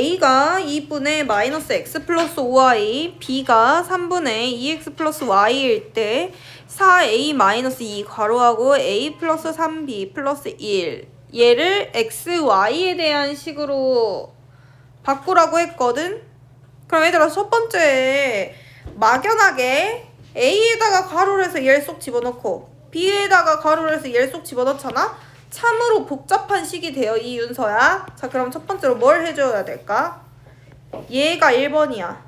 a가 2분의 마이너스 x 플러스 5y, b가 3분의 2x 플러스 y일 때 4a 마이너스 2 괄호하고 a 플러스 3b 플러스 1 얘를 x, y에 대한 식으로 바꾸라고 했거든? 그럼 얘들아 첫 번째 막연하게 a에다가 괄호를 해서 얘를 쏙 집어넣고 b에다가 괄호를 해서 얘를 쏙 집어넣잖아? 참으로 복잡한 식이 돼요, 이윤서야. 자, 그럼 첫 번째로 뭘 해줘야 될까? 얘가 1번이야.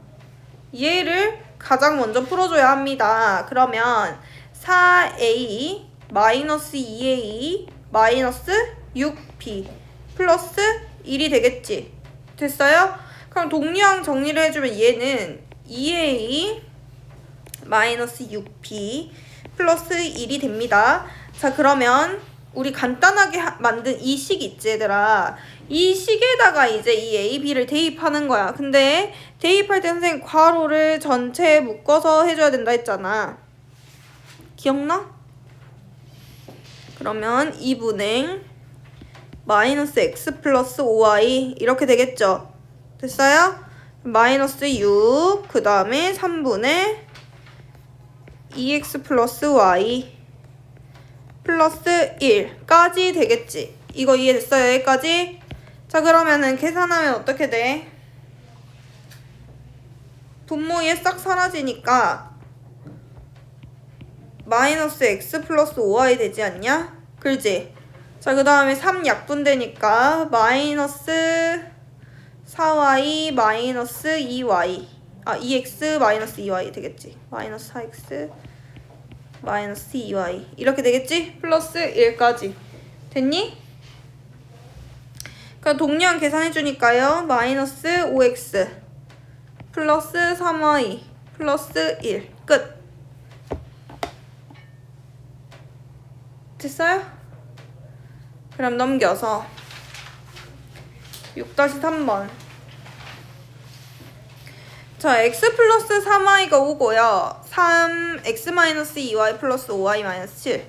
얘를 가장 먼저 풀어줘야 합니다. 그러면 4a 마이너스 2a 마이너스 6b 플러스 1이 되겠지. 됐어요? 그럼 동류항 정리를 해주면 얘는 2a 마이너스 6b 플러스 1이 됩니다. 자, 그러면 우리 간단하게 만든 이 식 있지 얘들아. 이 식에다가 이제 이 a, b를 대입하는 거야. 근데 대입할 때 선생님 괄호를 전체에 묶어서 해줘야 된다 했잖아. 기억나? 그러면 2분의 마이너스 x 플러스 5y 이렇게 되겠죠? 됐어요? 마이너스 6, 그 다음에 3분의 2x 플러스 y 플러스 1까지 되겠지. 이거 이해됐어요? 여기까지? 자, 그러면은 계산하면 어떻게 돼? 분모에 싹 사라지니까 마이너스 x 플러스 5y 되지 않냐? 그렇지? 자, 그 다음에 3 약분되니까 마이너스 4y 마이너스 2y 2x 마이너스 2y 되겠지. 마이너스 4x 마이너스 2y 이렇게 되겠지? 플러스 1까지 됐니? 그럼 동량 계산해주니까요. 마이너스 5x 플러스 3y 플러스 1 끝. 됐어요? 그럼 넘겨서 6-3번. 자, x 플러스 3y가 오고요. 3x-2y 플러스 5y-7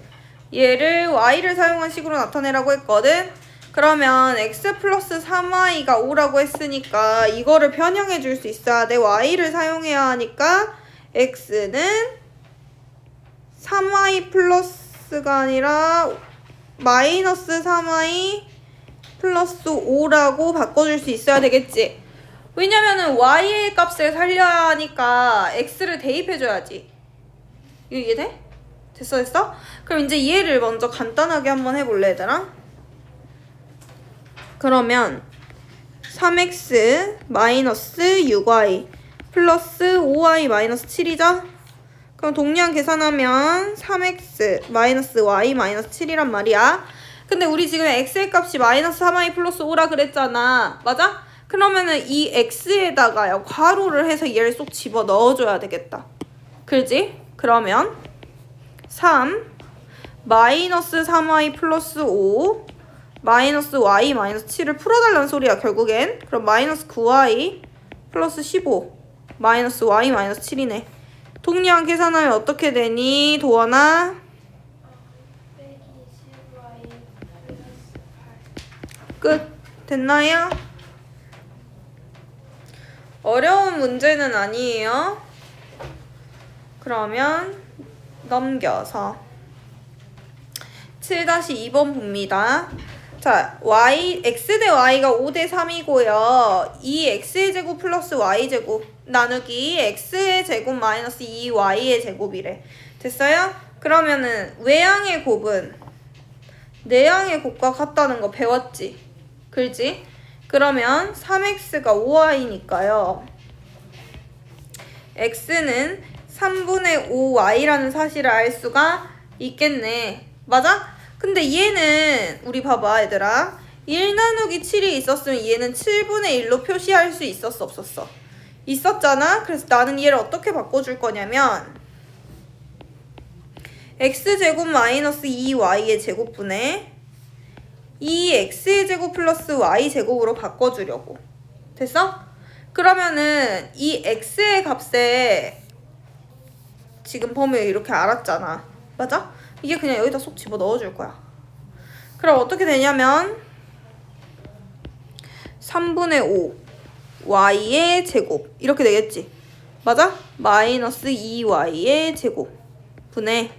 얘를 y를 사용한 식으로 나타내라고 했거든. 그러면 x 플러스 3y가 오라고 했으니까 이거를 변형해 줄 수 있어야 돼. y를 사용해야 하니까 x는 3y 플러스가 아니라 마이너스 3y 플러스 5라고 바꿔줄 수 있어야 되겠지. 왜냐면은 y의 값을 살려야 하니까 x를 대입해줘야지. 이거 이해돼? 됐어? 그럼 이제 얘를 먼저 간단하게 한번 해볼래 얘들아? 그러면 3x 마이너스 6y 플러스 5y 마이너스 7이죠? 그럼 동량 계산하면 3x 마이너스 y 마이너스 7이란 말이야. 근데 우리 지금 x의 값이 마이너스 3y 플러스 5라 그랬잖아. 맞아? 그러면은 이 x에다가요 괄호를 해서 얘를 쏙 집어 넣어줘야 되겠다. 그지? 그러면 3 마이너스 3y 플러스 5 마이너스 y 마이너스 7을 풀어달라는 소리야 결국엔. 그럼 마이너스 9y 플러스 15 마이너스 y 마이너스 7이네. 동량 계산하면 어떻게 되니 도원아? 120y 플러스 8. 끝. 됐나요? 어려운 문제는 아니에요. 그러면 넘겨서 7-2번 봅니다. 자, x 대 y가 5대 3이고요. 2x의 제곱 플러스 y제곱 나누기 x의 제곱 마이너스 2y의 제곱이래. 됐어요? 그러면은 외양의 곱은 내양의 곱과 같다는 거 배웠지? 그렇지? 그러면 3x가 5y니까요. x는 3분의 5y라는 사실을 알 수가 있겠네. 맞아? 근데 얘는 우리 봐봐 얘들아. 1 나누기 7이 있었으면 얘는 7분의 1로 표시할 수 있었어 없었어? 있었잖아? 그래서 나는 얘를 어떻게 바꿔줄 거냐면 x제곱 마이너스 2y의 제곱분의 2x의 제곱 플러스 y제곱으로 바꿔주려고. 됐어? 그러면은 이 x의 값에 지금 범위를 이렇게 알았잖아. 맞아? 이게 그냥 여기다 쏙 집어 넣어줄 거야. 그럼 어떻게 되냐면 3분의 5 y의 제곱 이렇게 되겠지. 맞아? 마이너스 2y의 제곱 분의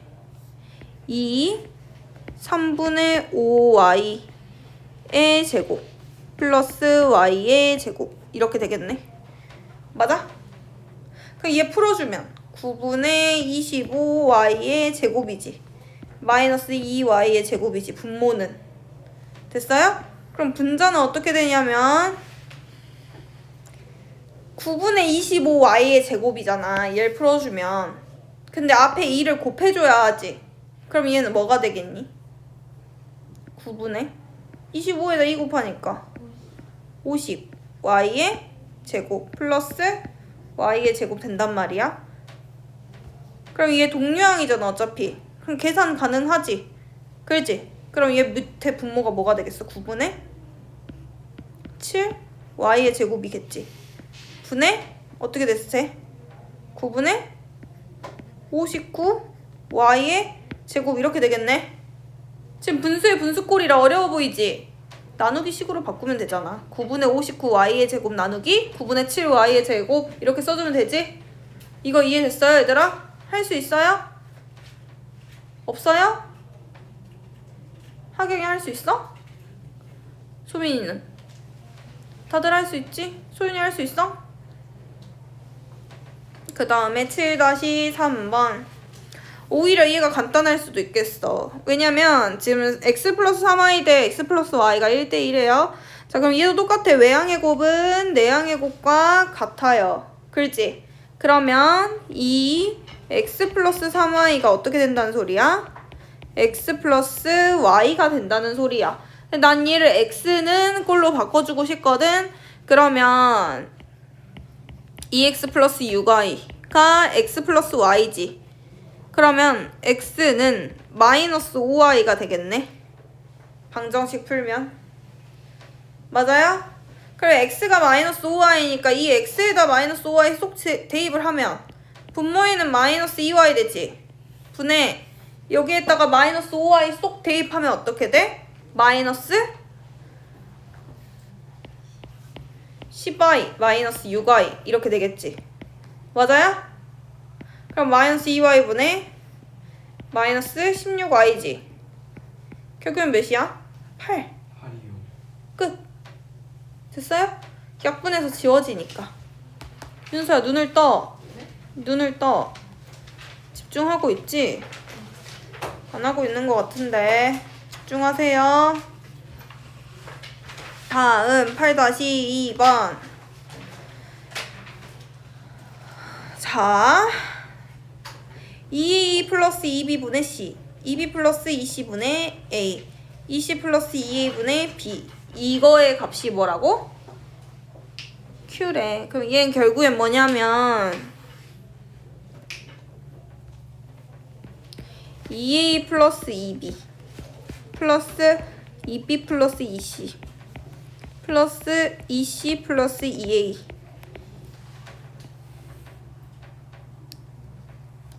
3분의 5y의 제곱 플러스 y의 제곱 이렇게 되겠네. 맞아? 그럼 얘 풀어주면 9분의 25y의 제곱이지. 마이너스 2y의 제곱이지. 분모는. 됐어요? 그럼 분자는 어떻게 되냐면 9분의 25y의 제곱이잖아. 얘를 풀어주면. 근데 앞에 2를 곱해줘야 하지. 그럼 얘는 뭐가 되겠니? 9분의 25에다 2 곱하니까 50 y의 제곱 플러스 y의 제곱 된단 말이야. 그럼 얘 동류항이잖아 어차피. 그럼 계산 가능하지. 그렇지? 그럼 얘 밑에 분모가 뭐가 되겠어? 9분의 7 y의 제곱이겠지. 분의 어떻게 됐어? 9분의 59 y의 제곱 이렇게 되겠네. 지금 분수의 분수꼴이라 어려워 보이지? 나누기 식으로 바꾸면 되잖아. 9분의 59 y의 제곱 나누기 9분의 7 y의 제곱 이렇게 써주면 되지? 이거 이해됐어요 얘들아? 할 수 있어요? 없어요? 하경이 할 수 있어? 소민이는? 다들 할 수 있지? 소윤이 할 수 있어? 그 다음에 7-3번. 오히려 얘가 간단할 수도 있겠어. 왜냐면 지금 x 플러스 3y 대 x 플러스 y가 1대1이에요. 자 그럼 얘도 똑같아. 외항의 곱은 내항의 곱과 같아요. 그렇지? 그러면 이 x 플러스 3y가 어떻게 된다는 소리야? x 플러스 y가 된다는 소리야. 난 얘를 x는 꼴로 바꿔주고 싶거든. 그러면 2x 플러스 6y가 x 플러스 y지. 그러면 x는 마이너스 5y가 되겠네. 방정식 풀면. 맞아요? 그럼 x가 마이너스 5y니까 이 x에다 마이너스 5y 쏙 대입을 하면 분모에는 마이너스 2y 되지. 분의 여기에다가 마이너스 5y 쏙 대입하면 어떻게 돼? 마이너스 10y 마이너스 6y 이렇게 되겠지. 맞아요? 그럼 마이너스 2y분의 마이너스 16y지. 결국엔 몇이야? 8. 8이요. 끝. 됐어요? 약분해서 지워지니까. 윤서야 눈을 떠. 눈을 떠. 집중하고 있지? 안 하고 있는 것 같은데. 집중하세요. 다음 8-2번. 자 2a 플러스 2b분의 c 2b 플러스 2c분의 a 2c 플러스 2a분의 b 이거의 값이 뭐라고? q래. 그럼 얘는 결국엔 뭐냐면 2a 플러스 2b 플러스 2b 플러스 2c 플러스 2c 플러스 2a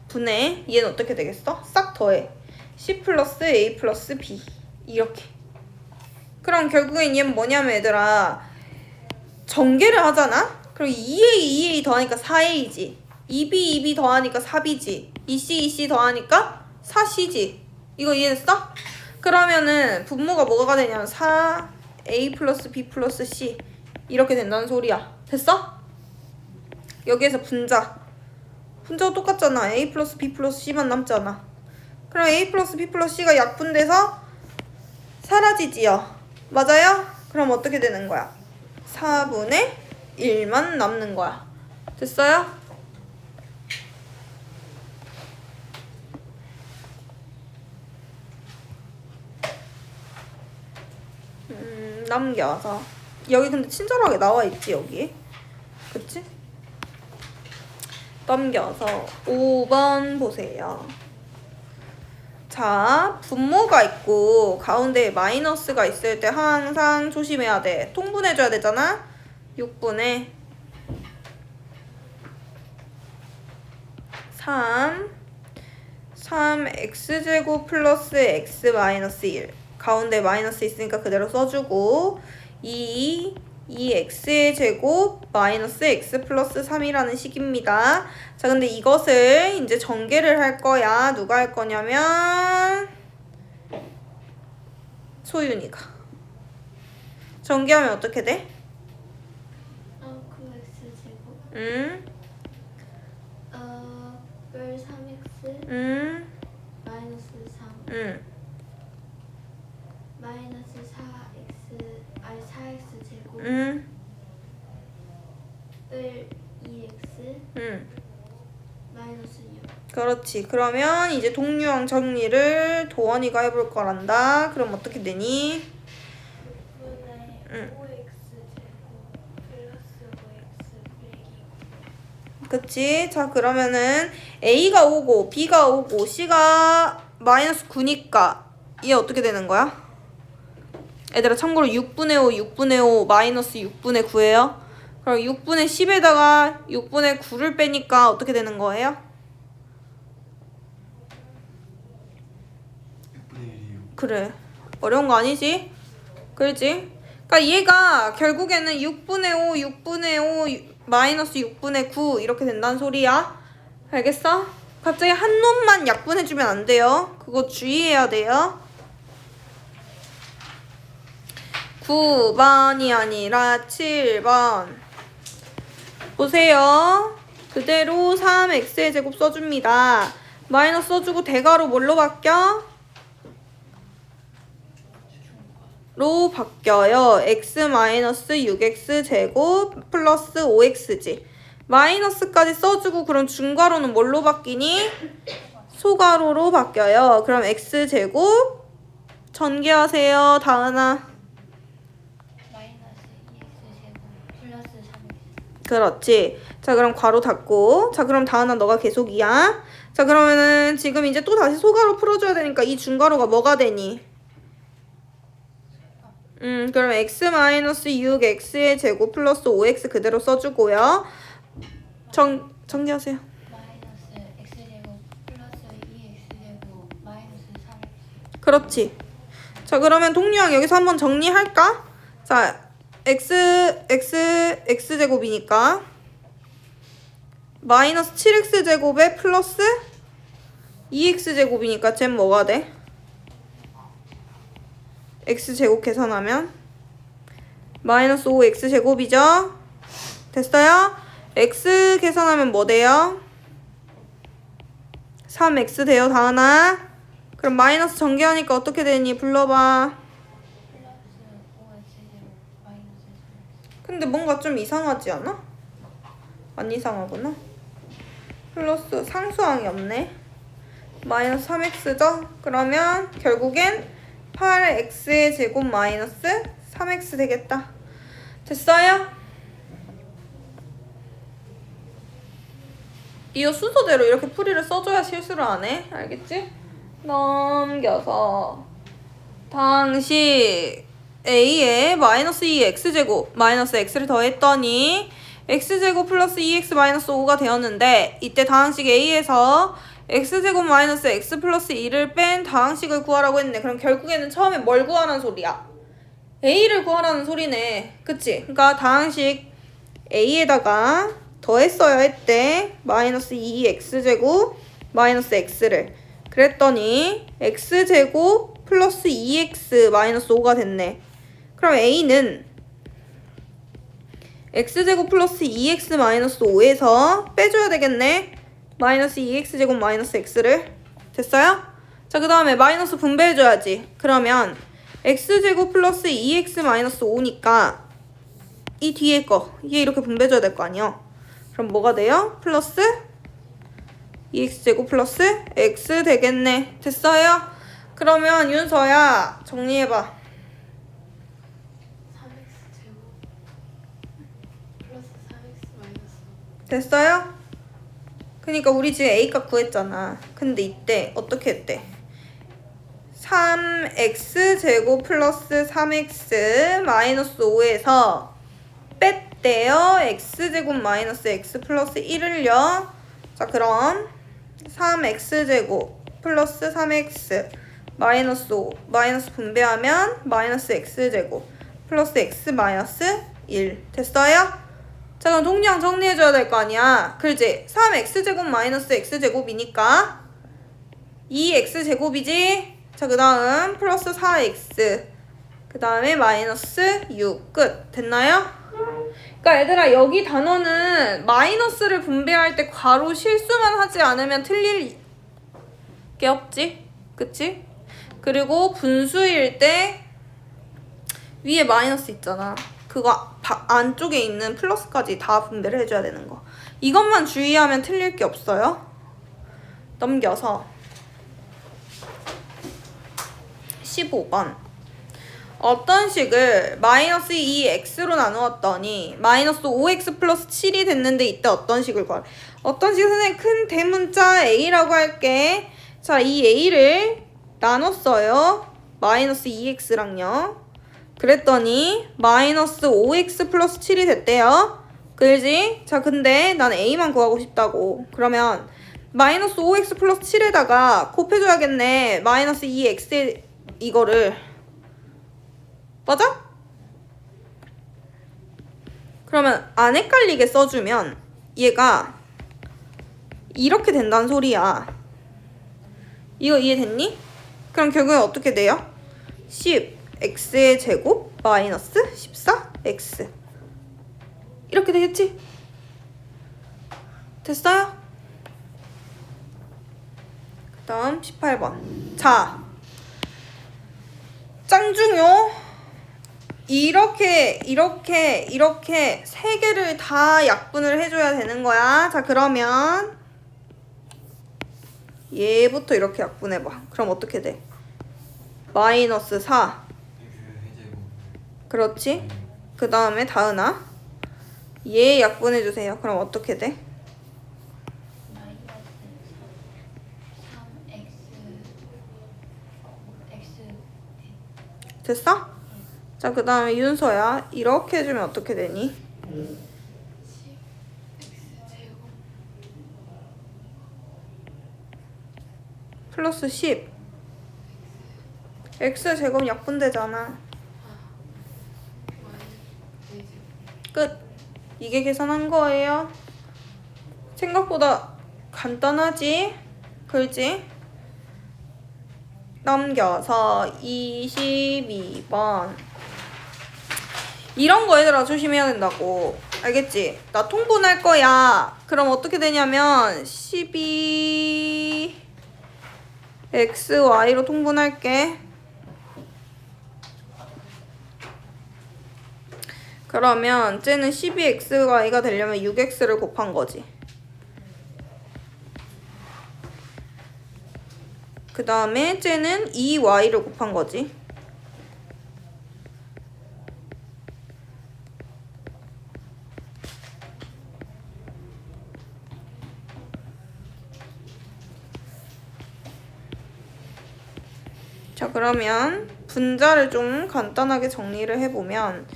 분의 얘는 어떻게 되겠어? 싹 더해. c 플러스 a 플러스 b 이렇게. 그럼 결국엔 얘는 뭐냐면 얘들아 전개를 하잖아? 그럼 2a 더하니까 4a지. 2b 더하니까 4b지. 2c 더하니까 4c지. 이거 이해됐어? 그러면은 분모가 뭐가 되냐면 4a 플러스 b 플러스 c 이렇게 된다는 소리야. 됐어? 여기에서 분자가 똑같잖아. a 플러스 b 플러스 c만 남잖아. 그럼 a 플러스 b 플러스 c가 약분돼서 사라지지요. 맞아요? 그럼 어떻게 되는 거야? 4분의 1만 남는 거야. 됐어요? 남겨서 여기 근데 친절하게 나와 있지 여기. 그치? 넘겨서 5번 보세요. 자, 분모가 있고 가운데에 마이너스가 있을 때 항상 조심해야 돼. 통분해줘야 되잖아. 6분의 3x제곱 플러스 x 마이너스 1 가운데 마이너스 있으니까 그대로 써주고 2 2x의 제곱 마이너스 x 플러스 3이라는 식입니다. 자, 근데 이것을 이제 전개를 할 거야. 누가 할 거냐면 소윤이가. 전개하면 어떻게 돼? 9x 제곱 응? 별 3x 응? 마이너스 3 응. 마이너스 4x 제곱 응? 을 2x 응. 마이너스 6 그렇지. 그러면 이제 동류항 정리를 도원이가 해볼 거란다. 그럼 어떻게 되니? 6분의 응. 5x 제곱 플러스 5x 빼기 그치? 자, 그러면은 A가 5고 B가 5고 C가 마이너스 9니까 얘 어떻게 되는 거야? 얘들아, 참고로 6분의 5, 6분의 5, 마이너스 6분의 9예요. 그럼 6분의 10에다가 6분의 9를 빼니까 어떻게 되는 거예요? 6분의 1이요. 그래. 어려운 거 아니지? 그렇지? 그러니까 얘가 결국에는 6분의 5, 6분의 5, 마이너스 6분의 9 이렇게 된다는 소리야. 알겠어? 갑자기 한 놈만 약분해주면 안 돼요. 그거 주의해야 돼요. 9번이 아니라 7번. 보세요. 그대로 3x의 제곱 써줍니다. 마이너스 써주고 대괄호 뭘로 바뀌어? 로 바뀌어요. x-6x 제곱 플러스 5x지. 마이너스까지 써주고 그럼 중괄호는 뭘로 바뀌니? 소괄호로 바뀌어요. 그럼 x 제곱 전개하세요. 다은아. 마이너스 2x 제곱 플러스 3x 그렇지. 자, 그럼 괄호 닫고. 자, 그럼 다은아 너가 계속이야. 자, 그러면은 지금 이제 또 다시 소괄호 풀어줘야 되니까 이 중괄호가 뭐가 되니? 그럼 x-6x의 제곱 플러스 5x 그대로 써주고요. 정리하세요. 마이너스 x 제곱 플러스 2x 제곱 마이너스 3x 그렇지. 자, 그러면 동류항 여기서 한번 정리할까? 자, x제곱이니까 마이너스 7x제곱에 플러스 2x제곱이니까 쟤는 뭐가 돼? x제곱 계산하면 마이너스 5x제곱이죠? 됐어요? x 계산하면 뭐 돼요? 3x 돼요, 다은아. 그럼 마이너스 전개하니까 어떻게 되니? 불러봐. 플러스 5x 제곱 마이너스 3x 근데 뭔가 좀 이상하지 않아? 안 이상하구나. 플러스 상수항이 없네. 마이너스 3x죠? 그러면 결국엔 8x의 제곱 마이너스 3x 되겠다. 됐어요? 이 순서대로 이렇게 풀이를 써줘야 실수를 안 해. 알겠지? 넘겨서 당식 a에 마이너스 2x제곱 마이너스 x를 더했더니 x제곱 플러스 2x 마이너스 5가 되었는데 이때 다항식 a에서 x제곱 마이너스 x 플러스 2를 뺀 다항식을 구하라고 했네. 그럼 결국에는 처음에 뭘 구하라는 소리야? a를 구하라는 소리네. 그치? 그러니까 다항식 a에다가 더했어야 했대. 마이너스 2x제곱 마이너스 x를. 그랬더니 x제곱 플러스 2x 마이너스 5가 됐네. 그럼 a는 x제곱 플러스 2x 마이너스 5에서 빼줘야 되겠네. 마이너스 2x제곱 마이너스 x를. 됐어요? 자, 그 다음에 마이너스 분배해줘야지. 그러면 x제곱 플러스 2x 마이너스 5니까 이 뒤에 거 얘 이렇게 분배해줘야 될 거 아니야. 그럼 뭐가 돼요? 플러스 2x제곱 플러스 x 되겠네. 됐어요? 그러면 윤서야 정리해봐. 3x 제곱 플러스 3x 마이너스 됐어요? 그러니까 우리 지금 a값 구했잖아. 근데 이때 어떻게 했대? 3x제곱 플러스 3x 마이너스 5에서 뺐대요. x제곱 마이너스 x 플러스 1을요. 자, 그럼 3x제곱 플러스 3x 마이너스 5 마이너스 분배하면 마이너스 x제곱 플러스 x 마이너스 1 됐어요? 자 그럼 동량 정리해줘야 될 거 아니야. 그렇지? 3x제곱 마이너스 x제곱이니까 2x제곱이지? 자 그 다음 플러스 4x 그 다음에 마이너스 6 끝. 됐나요? 그러니까 얘들아 여기 단어는 마이너스를 분배할 때 괄호 실수만 하지 않으면 틀릴 게 없지? 그치? 그리고 분수일 때 위에 마이너스 있잖아. 그거 안쪽에 있는 플러스까지 다 분배를 해줘야 되는 거. 이것만 주의하면 틀릴 게 없어요. 넘겨서 15번 어떤 식을 마이너스 2x로 나누었더니 마이너스 5x 플러스 7이 됐는데 이때 어떤 식을 구하래. 어떤 식을 선생님 큰 대문자 a라고 할게. 자, 이 a를 나눴어요. 마이너스 2x랑요. 그랬더니 마이너스 5x 플러스 7이 됐대요. 그지? 자 근데 난 a만 구하고 싶다고. 그러면 마이너스 5x 플러스 7에다가 곱해줘야겠네. 마이너스 2x에 이거를 맞아? 그러면 안 헷갈리게 써주면 얘가 이렇게 된다는 소리야. 이거 이해됐니? 그럼 결국엔 어떻게 돼요? 10x의 제곱 마이너스 14x 이렇게 되겠지? 됐어요? 그 다음 18번 자 짱중요 이렇게 세 개를 다 약분을 해줘야 되는 거야. 자 그러면 얘부터 이렇게 약분해봐. 그럼 어떻게 돼? 마이너스 4 그렇지? 그 다음에 다은아 얘 약분해주세요. 그럼 어떻게 돼? 마이너스 3x 됐어? 자 그 다음에 윤서야 이렇게 해주면 어떻게 되니? 10x제곱 플러스 10 x제곱 약분되잖아. 끝. 이게 계산한 거예요. 생각보다 간단하지? 그렇지? 넘겨서 22번 이런 거 얘들아 조심해야 된다고. 알겠지? 나 통분할 거야. 그럼 어떻게 되냐면 12xy로 통분할게. 그러면 쟤는 12xy가 되려면 6x를 곱한 거지. 그 다음에 쟤는 2y를 곱한 거지. 자 그러면 분자를 좀 간단하게 정리를 해보면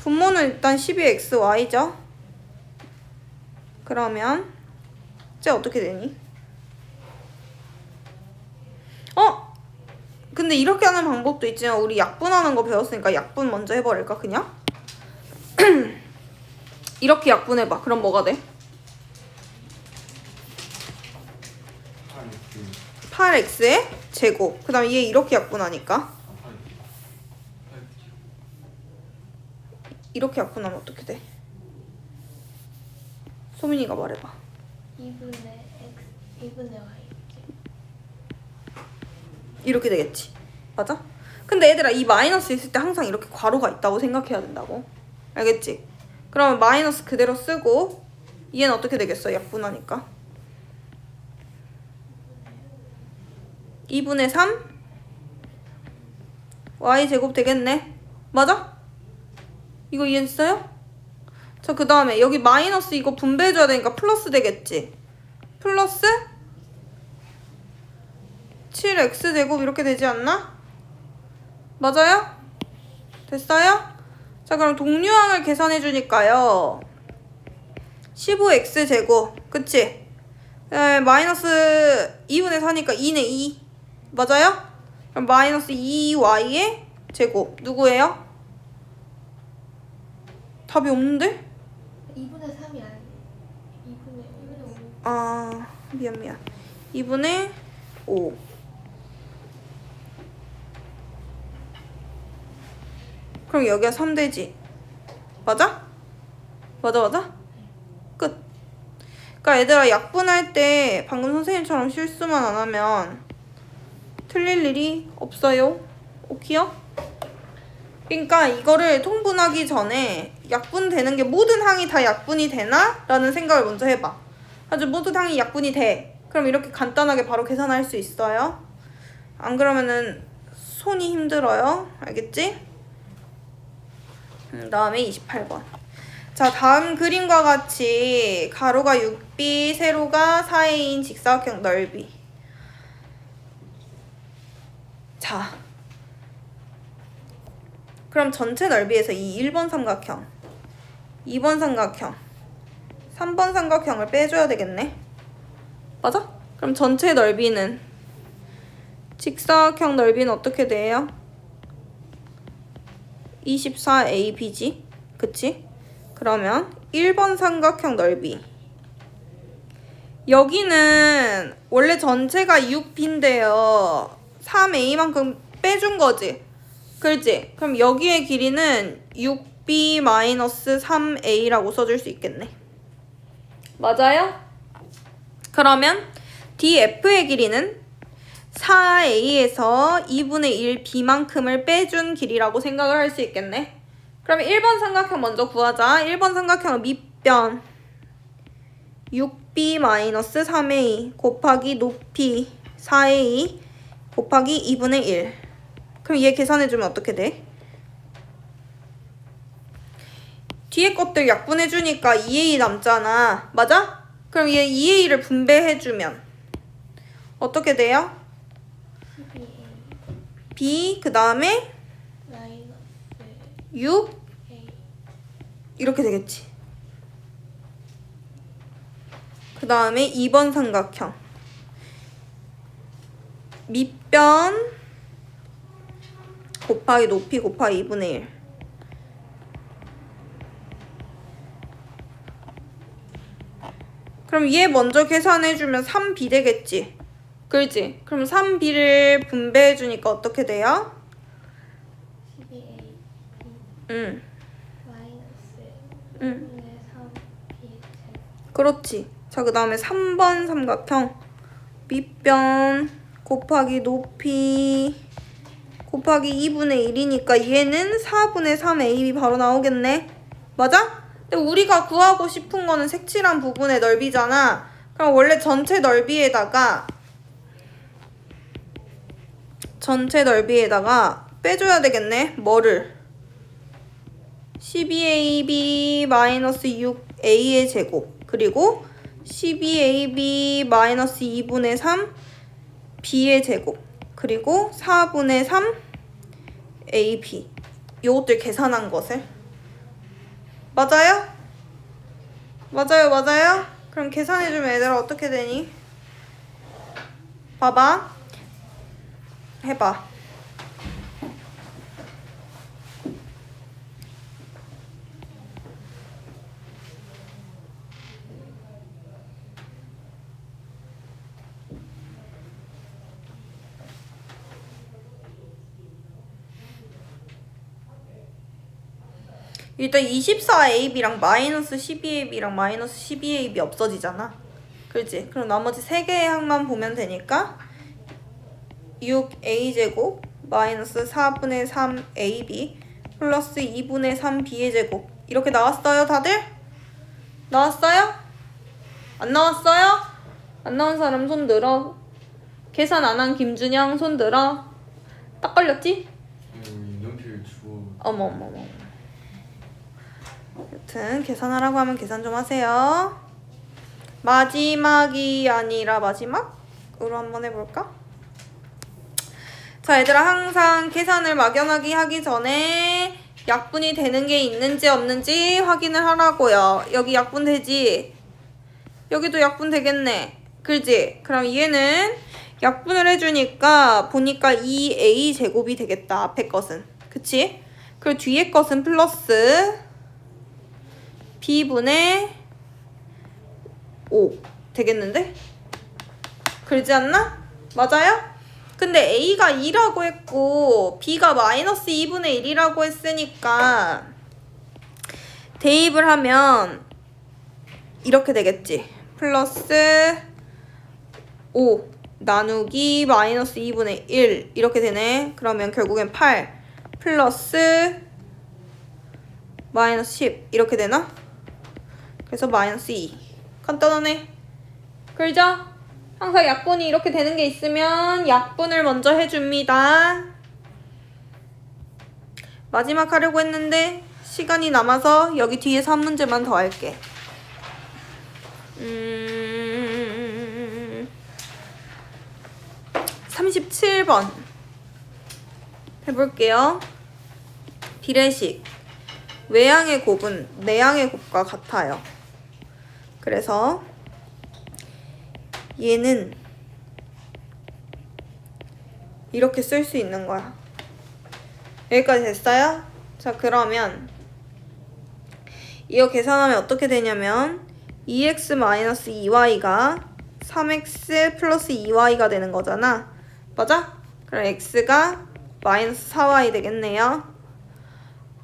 분모는 일단 12xy죠. 그러면 쟤 어떻게 되니? 근데 이렇게 하는 방법도 있지만 우리 약분하는 거 배웠으니까 약분 먼저 해버릴까 그냥? 이렇게 약분해봐. 그럼 뭐가 돼? 8x의 제곱. 그 다음에 얘 이렇게 약분하니까 이렇게 약분하면 어떻게 돼? 소민이가 말해봐. 2분의 x 2분의 y 이렇게 되겠지. 맞아? 근데 얘들아 이 마이너스 있을 때 항상 이렇게 괄호가 있다고 생각해야 된다고. 알겠지? 그러면 마이너스 그대로 쓰고 얘는 어떻게 되겠어? 약분하니까 2분의 3 y제곱 되겠네. 맞아? 이거 이해했어요? 자 그 다음에 여기 마이너스 이거 분배해줘야 되니까 플러스 되겠지. 플러스 7x제곱 이렇게 되지 않나? 맞아요? 됐어요? 자 그럼 동류항을 계산해 주니까요 15x제곱 그치? 마이너스 2분의 4니까 2네 2 맞아요? 그럼 마이너스 2y의 제곱 누구예요? 답이 없는데? 2분의 3이 아니에요. 2분의 5. 아, 미안. 2분의 5. 그럼 여기가 3 되지. 맞아? 맞아? 끝. 그러니까 얘들아 약분할 때 방금 선생님처럼 실수만 안 하면 틀릴 일이 없어요. 오케이요? 그러니까 이거를 통분하기 전에 약분되는 게 모든 항이 다 약분이 되나? 라는 생각을 먼저 해봐. 아주 모든 항이 약분이 돼. 그럼 이렇게 간단하게 바로 계산할 수 있어요. 안 그러면은 손이 힘들어요. 알겠지? 다음에 28번. 자, 다음 그림과 같이 가로가 6b, 세로가 4a인 직사각형 넓이. 자, 그럼 전체 넓이에서 이 1번 삼각형, 2번 삼각형, 3번 삼각형을 빼줘야 되겠네. 맞아? 그럼 전체 넓이는 직사각형 넓이는 어떻게 돼요? 24ab지? 그치? 그러면 1번 삼각형 넓이. 여기는 원래 전체가 6b인데요. 3a만큼 빼준 거지. 그렇지? 그럼 여기의 길이는 6b-3a라고 써줄 수 있겠네. 맞아요? 그러면 DF의 길이는 4a에서 2분의 1 b만큼을 빼준 길이라고 생각을 할 수 있겠네. 그럼 1번 삼각형 먼저 구하자. 1번 삼각형은 밑변 6b-3a 곱하기 높이 4a 곱하기 2분의 1. 그럼 얘 계산해주면 어떻게 돼? 뒤에 것들 약분해주니까 2a 남잖아. 맞아? 그럼 얘 2a를 분배해주면 어떻게 돼요? 12a b 그 다음에 마이너스 6 a. 이렇게 되겠지. 그 다음에 2번 삼각형 밑변 곱하기 높이 곱하기 2분의 1. 그럼 얘 먼저 계산해주면 3b 되겠지. 그렇지? 그럼 3b를 분배해주니까 어떻게 돼요? 12a b 응. 마이너스 응. 2분의 3b 제곱. 그렇지. 자, 그 다음에 3번 삼각형 밑변 곱하기 높이 곱하기 2분의 1이니까 얘는 4분의 3ab 바로 나오겠네. 맞아? 근데 우리가 구하고 싶은 거는 색칠한 부분의 넓이잖아. 그럼 원래 전체 넓이에다가 빼줘야 되겠네. 뭐를? 12ab-6a의 제곱 그리고 12ab-2분의 3b의 제곱 그리고 4분의 3ab 요것들 계산한 것을 맞아요? 맞아요? 그럼 계산해주면 얘들아 어떻게 되니? 봐봐 해봐. 일단 24ab랑 마이너스 12ab랑 마이너스 12ab 없어지잖아. 그렇지? 그럼 나머지 3개의 항만 보면 되니까 6a제곱 마이너스 4분의 3ab 플러스 2분의 3b의 제곱 이렇게 나왔어요 다들? 나왔어요? 안 나왔어요? 안 나온 사람 손 들어. 계산 안 한 김준영 손 들어. 딱 걸렸지? 연필 주워. 어머 여튼 계산하라고 하면 계산 좀 하세요. 마지막이 아니라 마지막으로 한번 해볼까? 자 얘들아 항상 계산을 막연하게 하기 전에 약분이 되는 게 있는지 없는지 확인을 하라고요. 여기 약분 되지? 여기도 약분 되겠네. 그지? 그럼 얘는 약분을 해주니까 보니까 2a 제곱이 되겠다. 앞에 것은. 그치? 그리고 뒤에 것은 플러스 b분의 5 되겠는데? 그러지 않나? 맞아요? 근데 a가 2라고 했고 b가 마이너스 2분의 1이라고 했으니까 대입을 하면 이렇게 되겠지. 플러스 5 나누기 마이너스 2분의 1 이렇게 되네. 그러면 결국엔 8 플러스 마이너스 10 이렇게 되나? 그래서 마이너스 2 간단하네. 그죠? 항상 약분이 이렇게 되는 게 있으면 약분을 먼저 해줍니다. 마지막 하려고 했는데 시간이 남아서 여기 뒤에서 한 문제만 더 할게. 37번 해볼게요. 비례식 외양의 곱은 내양의 곱과 같아요. 그래서 얘는 이렇게 쓸 수 있는 거야. 여기까지 됐어요? 자, 그러면 이거 계산하면 어떻게 되냐면 2x-2y가 3x 플러스 2y가 되는 거잖아. 맞아? 그럼 x가 마이너스 4y 되겠네요.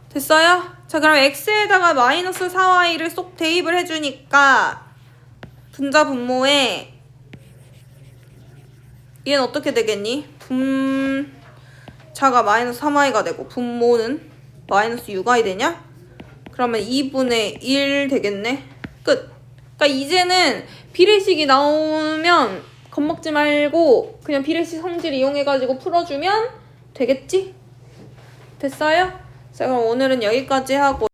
됐어요? 자, 그럼 x에다가 마이너스 4y를 쏙 대입을 해주니까 분자 분모에 얘는 어떻게 되겠니? 분자가 마이너스 3y가 되고 분모는 마이너스 6y 되냐? 그러면 2분의 1 되겠네. 끝. 그러니까 이제는 비례식이 나오면 겁먹지 말고 그냥 비례식 성질 이용해가지고 풀어주면 되겠지? 됐어요? 자, 그럼 오늘은 여기까지 하고